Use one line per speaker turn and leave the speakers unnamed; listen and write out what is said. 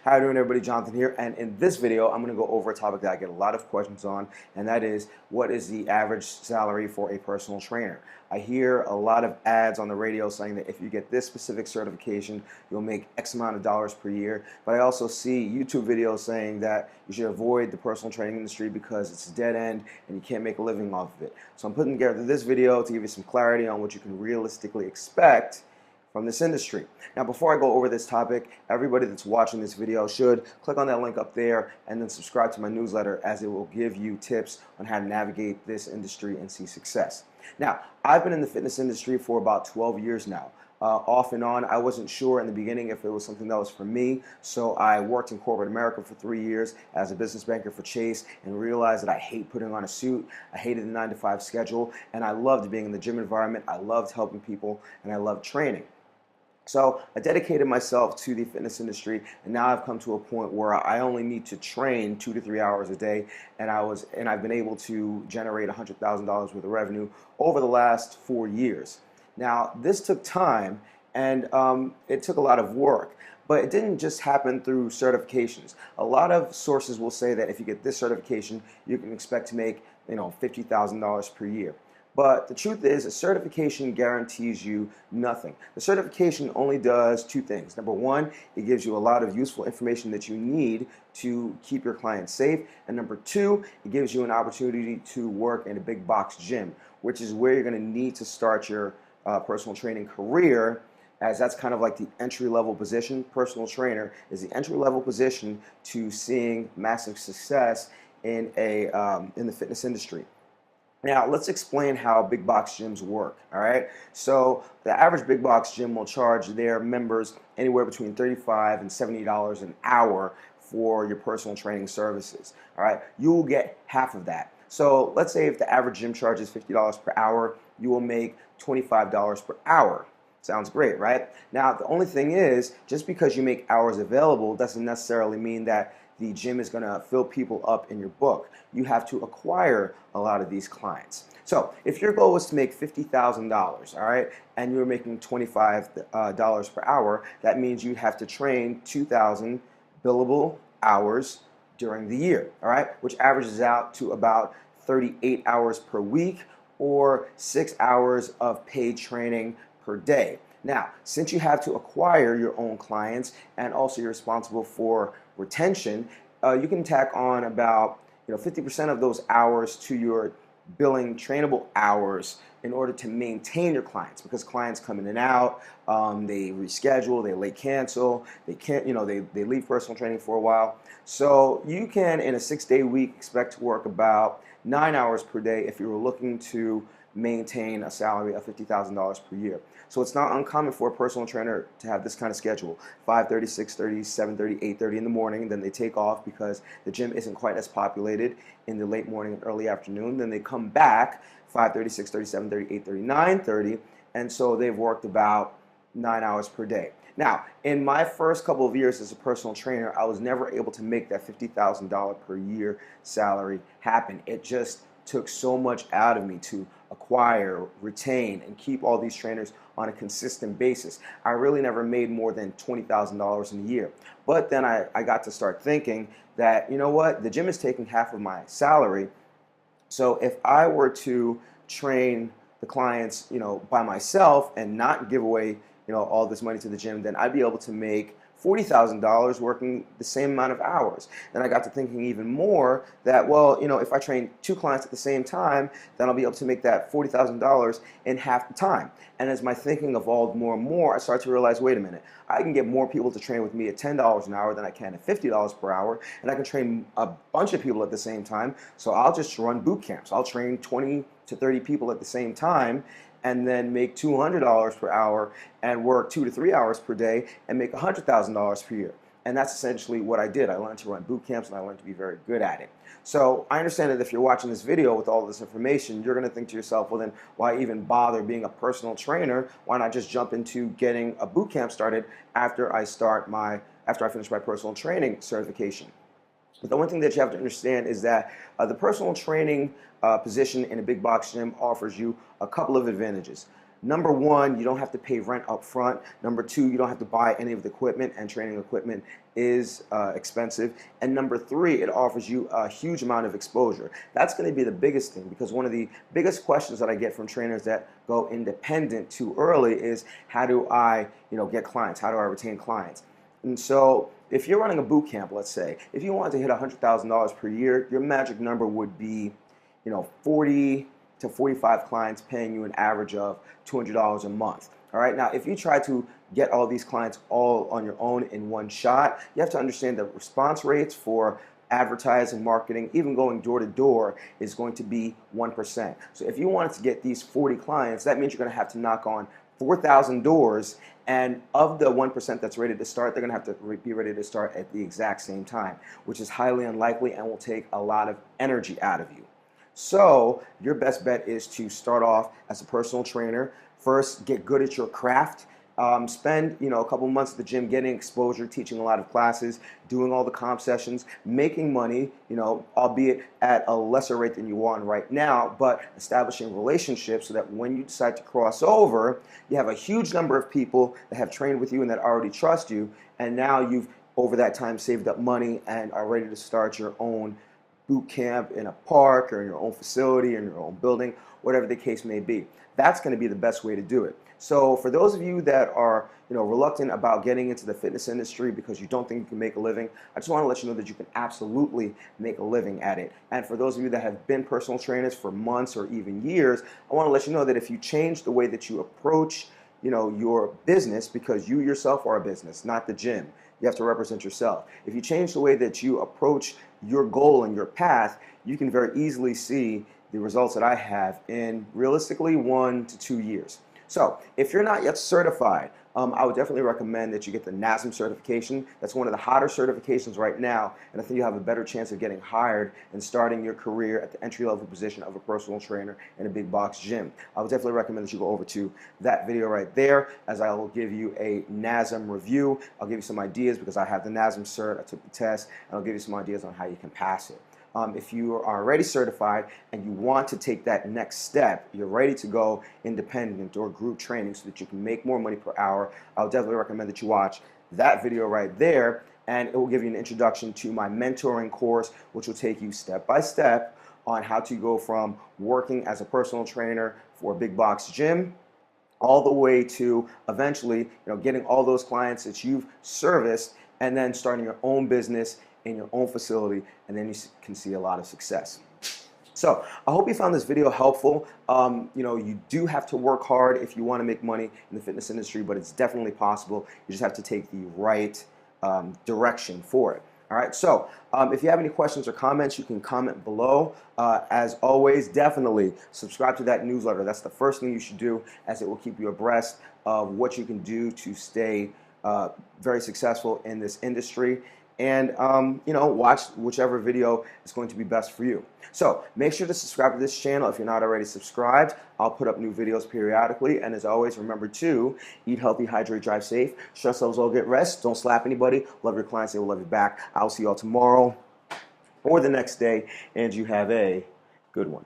How you doing, everybody? Jonathan here, and in this video I'm going to go over a topic that I get a lot of questions on, and that is, what is the average salary for a personal trainer? I hear a lot of ads on the radio saying that if you get this specific certification you'll make X amount of dollars per year, but I also see YouTube videos saying that you should avoid the personal training industry because it's a dead end and you can't make a living off of it. So I'm putting together this video to give you some clarity on what you can realistically expect from this industry. Now, before I go over this topic, everybody that's watching this video should click on that link up there and then subscribe to my newsletter, as it will give you tips on how to navigate this industry and see success. Now, I've been in the fitness industry for about 12 years now. Off and on, I wasn't sure in the beginning if it was something that was for me, so I worked in corporate America for 3 years as a business banker for Chase and realized that I hate putting on a suit. I hated the 9-to-5 schedule, and I loved being in the gym environment. I loved helping people, and I loved training. So I dedicated myself to the fitness industry, and now I've come to a point where I only need to train 2 to 3 hours a day, and I've been able to generate $100,000 worth of revenue over the last 4 years. Now, this took time, and it took a lot of work, but it didn't just happen through certifications. A lot of sources will say that if you get this certification, you can expect to make $50,000 per year. But the truth is, a certification guarantees you nothing. The certification only does two things. Number one, it gives you a lot of useful information that you need to keep your clients safe. And number two, it gives you an opportunity to work in a big box gym, which is where you're going to need to start your personal training career, as that's kind of like the entry-level position. Personal trainer is the entry-level position to seeing massive success in the fitness industry. Now, let's explain how big box gyms work, all right? So the average big box gym will charge their members anywhere between $35 and $70 an hour for your personal training services, all right? You will get half of that. So let's say if the average gym charges $50 per hour, you will make $25 per hour. Sounds great, right? Now, the only thing is, just because you make hours available doesn't necessarily mean that the gym is going to fill people up in your book. You have to acquire a lot of these clients. So if your goal is to make $50,000, all right, and you're making $25 per hour, that means you have to train 2,000 billable hours during the year, all right, which averages out to about 38 hours per week, or 6 hours of paid training per day. Now, since you have to acquire your own clients and also you're responsible for retention, you can tack on about 50% of those hours to your billing trainable hours in order to maintain your clients, because clients come in and out, they reschedule, they late cancel, they can't, they leave personal training for a while. So you can, in a 6-day week, expect to work about 9 hours per day if you were looking to maintain a salary of $50,000 per year. So it's not uncommon for a personal trainer to have this kind of schedule: 5:30, 6:30, 7:30, 8:30 in the morning. Then they take off because the gym isn't quite as populated in the late morning and early afternoon. Then they come back 5:30, 6:30, 7:30, 8:30, 9:30, and so they've worked about 9 hours per day. Now, in my first couple of years as a personal trainer, I was never able to make that $50,000 per year salary happen. It just took so much out of me to acquire, retain, and keep all these trainers on a consistent basis. I really never made more than $20,000 in a year. But then I got to start thinking that, you know what, the gym is taking half of my salary. So if I were to train the clients, by myself and not give away, all this money to the gym, then I'd be able to make $40,000 working the same amount of hours. Then I got to thinking even more that, well, if I train 2 clients at the same time, then I'll be able to make that $40,000 in half the time. And as my thinking evolved more and more, I started to realize, wait a minute, I can get more people to train with me at $10 an hour than I can at $50 per hour, and I can train a bunch of people at the same time. So I'll just run boot camps. I'll train 20 to 30 people at the same time, and then make $200 per hour and work 2 to 3 hours per day and make $100,000 per year. And that's essentially what I did. I learned to run boot camps, and I learned to be very good at it. So I understand that if you're watching this video with all this information, you're going to think to yourself, well, then why even bother being a personal trainer? Why not just jump into getting a boot camp started after I finish my personal training certification? But the one thing that you have to understand is that the personal training position in a big box gym offers you a couple of advantages. Number one, you don't have to pay rent up front. Number two, you don't have to buy any of the equipment, and training equipment is expensive. And number three, it offers you a huge amount of exposure. That's going to be the biggest thing, because one of the biggest questions that I get from trainers that go independent too early is, how do I, get clients? How do I retain clients? And so if you're running a boot camp, let's say, if you wanted to hit $100,000 per year, your magic number would be, 40 to 45 clients paying you an average of $200 a month. All right. Now, if you try to get all these clients all on your own in one shot, you have to understand that response rates for advertising, marketing, even going door to door is going to be 1%. So if you wanted to get these 40 clients, that means you're going to have to knock on 4,000 doors, and of the 1% that's ready to start, they're going to have to be ready to start at the exact same time, which is highly unlikely and will take a lot of energy out of you. So your best bet is to start off as a personal trainer. First, get good at your craft. Spend a couple months at the gym getting exposure, teaching a lot of classes, doing all the comp sessions, making money, albeit at a lesser rate than you are on right now, but establishing relationships so that when you decide to cross over, you have a huge number of people that have trained with you and that already trust you, and now you've over that time saved up money and are ready to start your own boot camp in a park or in your own facility, in your own building, whatever the case may be. That's going to be the best way to do it. So for those of you that are reluctant about getting into the fitness industry because you don't think you can make a living, I just want to let you know that you can absolutely make a living at it. And for those of you that have been personal trainers for months or even years, I want to let you know that if you change the way that you approach your business, because you yourself are a business, not the gym. You have to represent yourself. If you change the way that you approach your goal and your path, you can very easily see the results that I have in realistically 1 to 2 years. So if you're not yet certified, I would definitely recommend that you get the NASM certification. That's one of the hotter certifications right now, and I think you have a better chance of getting hired and starting your career at the entry-level position of a personal trainer in a big box gym. I would definitely recommend that you go over to that video right there, as I will give you a NASM review. I'll give you some ideas because I have the NASM cert, I took the test, and I'll give you some ideas on how you can pass it. If you are already certified and you want to take that next step, you're ready to go independent or group training so that you can make more money per hour, I would definitely recommend that you watch that video right there, and it will give you an introduction to my mentoring course, which will take you step by step on how to go from working as a personal trainer for a big box gym all the way to eventually getting all those clients that you've serviced and then starting your own business in your own facility, and then you can see a lot of success. So I hope you found this video helpful. You do have to work hard if you want to make money in the fitness industry, but it's definitely possible. You just have to take the right direction for it. All right, so if you have any questions or comments, you can comment below. As always, definitely subscribe to that newsletter. That's the first thing you should do, as it will keep you abreast of what you can do to stay very successful in this industry. And watch whichever video is going to be best for you. So make sure to subscribe to this channel if you're not already subscribed. I'll put up new videos periodically, and as always, remember to eat healthy, hydrate, drive safe, stress levels all, get rest, don't slap anybody, love your clients, they will love you back. I'll see y'all tomorrow or the next day, and you have a good one.